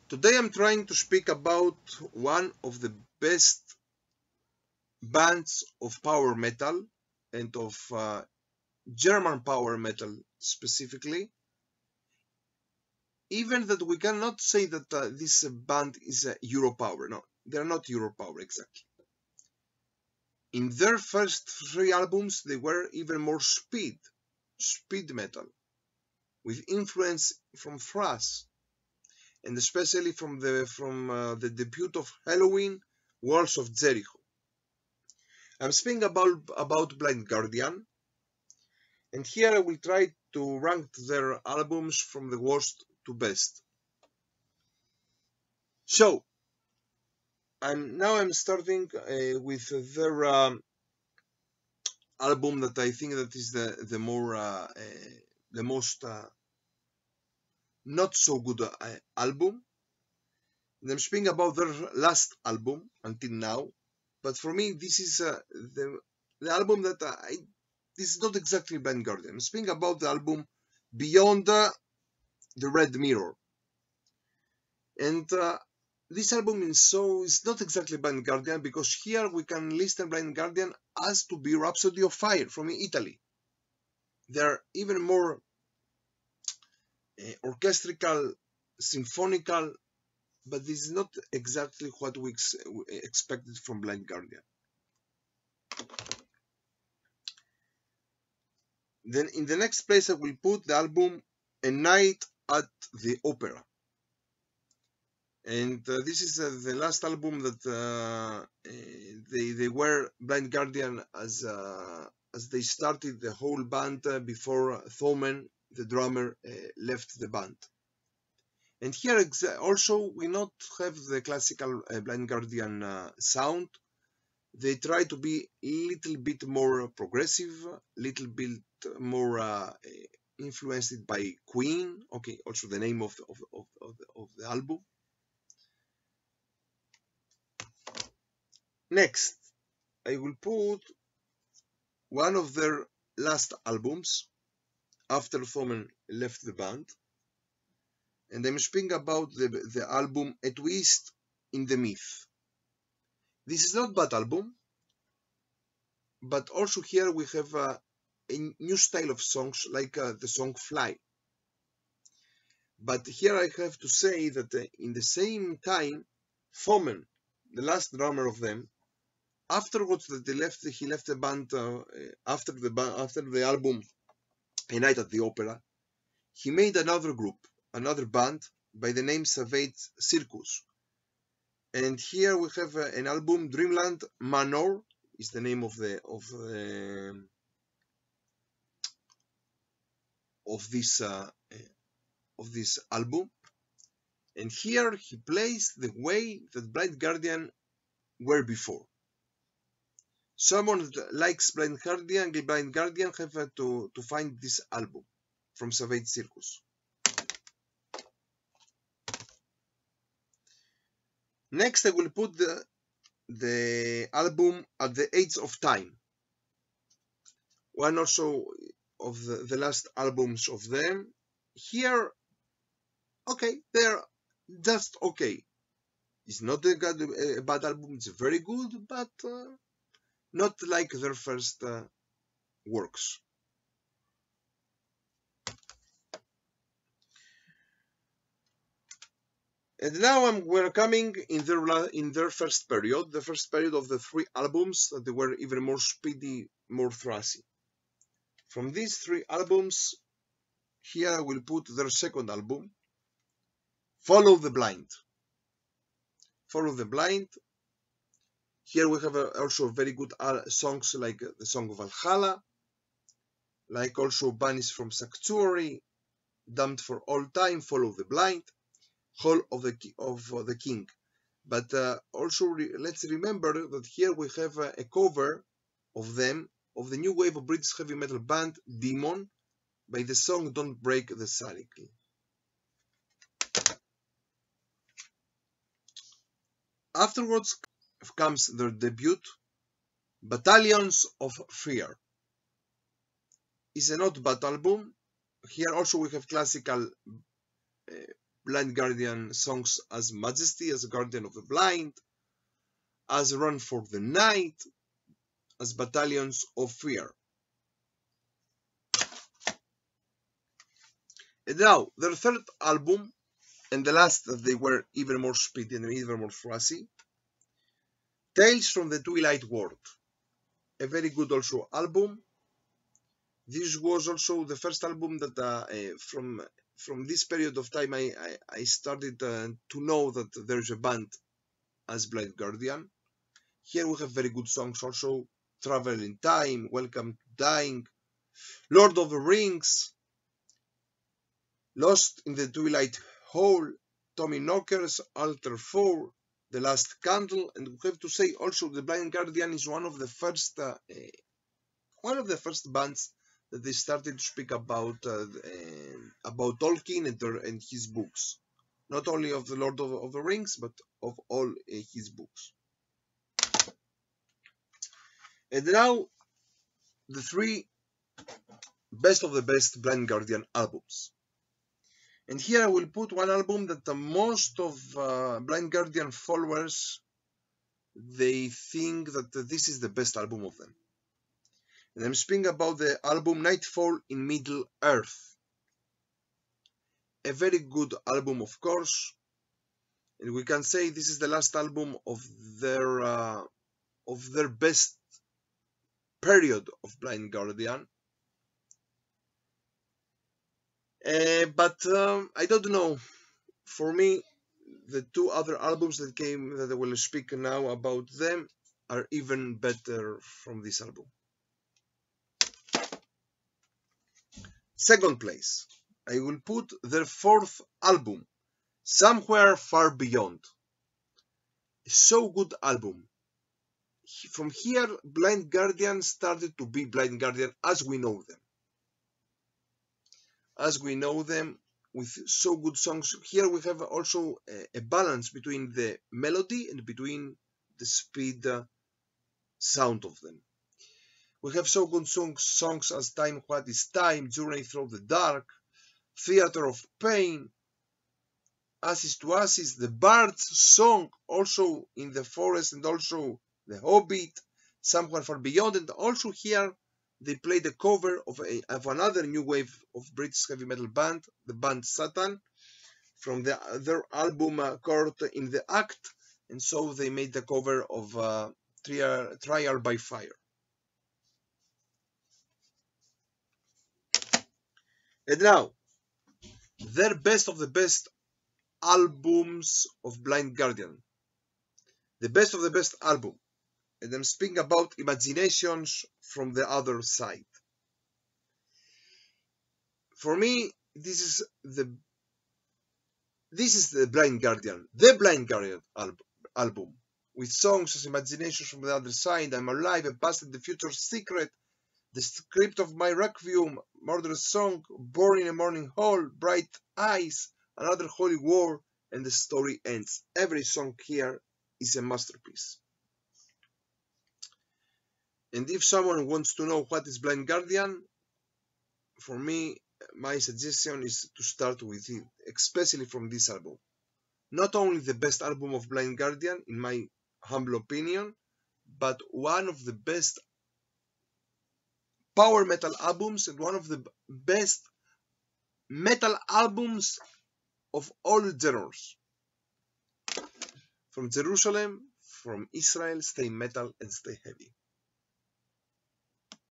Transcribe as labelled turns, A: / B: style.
A: Today I'm trying to speak about one of the best bands of power metal and of German power metal specifically. Even that we cannot say that this band is Europower. No, they're not Europower exactly. In their first three albums, they were even more speed metal, with influence from thrash, and especially from the debut of Helloween, Walls of Jericho. I'm speaking about Blind Guardian, and here I will try to rank their albums from the worst to best. So, I'm starting with their album that I think that is the most not so good album. And I'm speaking about their last album until now, but for me this is the album that this is not exactly Blind Guardian. I'm speaking about the album Beyond the Red Mirror, and this album is not exactly Blind Guardian, because here we can listen Blind Guardian as to be Rhapsody of Fire from Italy. They're even more orchestrical, symphonical, but this is not exactly what we expected from Blind Guardian. Then in the next place I will put the album A Night at the Opera. And this is the last album that they were Blind Guardian as they started the whole band before Thomen, the drummer, left the band. And here also we not have the classical Blind Guardian sound. They try to be a little bit more progressive, little bit more influenced by Queen. Okay, also the name of the album. Next, I will put one of their last albums after Thomen left the band, and I'm speaking about the album A Twist in the Myth. This is not bad album, but also here we have a new style of songs like the song Fly. But here I have to say that in the same time, Thomen, the last drummer of them, afterwards that he left the band after the album A Night at the Opera, he made another group, another band by the name Savage Circus. And here we have an album, Dreamland Manor is the name of this album. And here he plays the way that Blind Guardian were before. Someone that likes Blind Guardian have to find this album from Savage Circus. Next, I will put the album At the Edge of Time. One also of the last albums of them. Here, okay, they're just okay. It's not a bad album, it's very good, but not like their first works. And now we're coming in their first period, the first period of the three albums that they were even more speedy, more thrashy. From these three albums, here I will put their second album, Follow the Blind. Follow the Blind. Here we have also very good songs like the song of Valhalla, like also Banished from Sanctuary, Damned for All Time, Follow the Blind, Hall of the King. But also let's remember that here we have a cover of them, of the new wave of British heavy metal band Demon, by the song Don't Break the Cycle. Afterwards comes their debut, Battalions of Fear. It's a not bad album. Here also we have classical Blind Guardian songs as Majesty, as Guardian of the Blind, as Run for the Night, as Battalions of Fear. And now, their third album, and the last that they were even more speedy and even more thrashy, Tales from the Twilight World. A very good also album. This was also the first album that from this period of time I started to know that there's a band as Blind Guardian. Here we have very good songs also. Travel in Time, Welcome to Dying, Lord of the Rings, Lost in the Twilight Hole, Tommy Knockers, Alter 4, The Last Candle, and we have to say also the Blind Guardian is one of the first bands that they started to speak about Tolkien and his books, not only of the Lord of the Rings, but of all his books. And now the three best of the best Blind Guardian albums. And here I will put one album that most of Blind Guardian followers, they think that this is the best album of them. And I'm speaking about the album Nightfall in Middle Earth. A very good album, of course. And we can say this is the last album of their best period of Blind Guardian. But I don't know. For me, the two other albums that I will speak now about them are even better from this album. Second place, I will put their fourth album, Somewhere Far Beyond. So good album. From here, Blind Guardian started to be Blind Guardian as we know them. As we know them, with so good songs. Here we have also a balance between the melody and between the speed sound of them. We have so good songs as Time What Is Time, Journey Through the Dark, Theater of Pain, Ashes to Ashes, the Bard's Song, also in the Forest, and also the Hobbit, Somewhere Far Beyond, and also here they played a cover of another new wave of British heavy metal band, the band Satan, from their album Caught in the Act, and so they made the cover of Trial by Fire. And now, their best of the best albums of Blind Guardian. The best of the best album. And I'm speaking about Imaginations from the Other Side. For me, this is the Blind Guardian, the Blind Guardian album, with songs as Imaginations from the Other Side, I'm Alive, A Past and the Future Secret, The Script of My Requiem, Murderous Song, Born in a Morning Hall, Bright Eyes, Another Holy War, and The Story Ends. Every song here is a masterpiece. And if someone wants to know what is Blind Guardian, for me, my suggestion is to start with it, especially from this album. Not only the best album of Blind Guardian, in my humble opinion, but one of the best power metal albums and one of the best metal albums of all genres. From Jerusalem, from Israel, stay metal and stay heavy.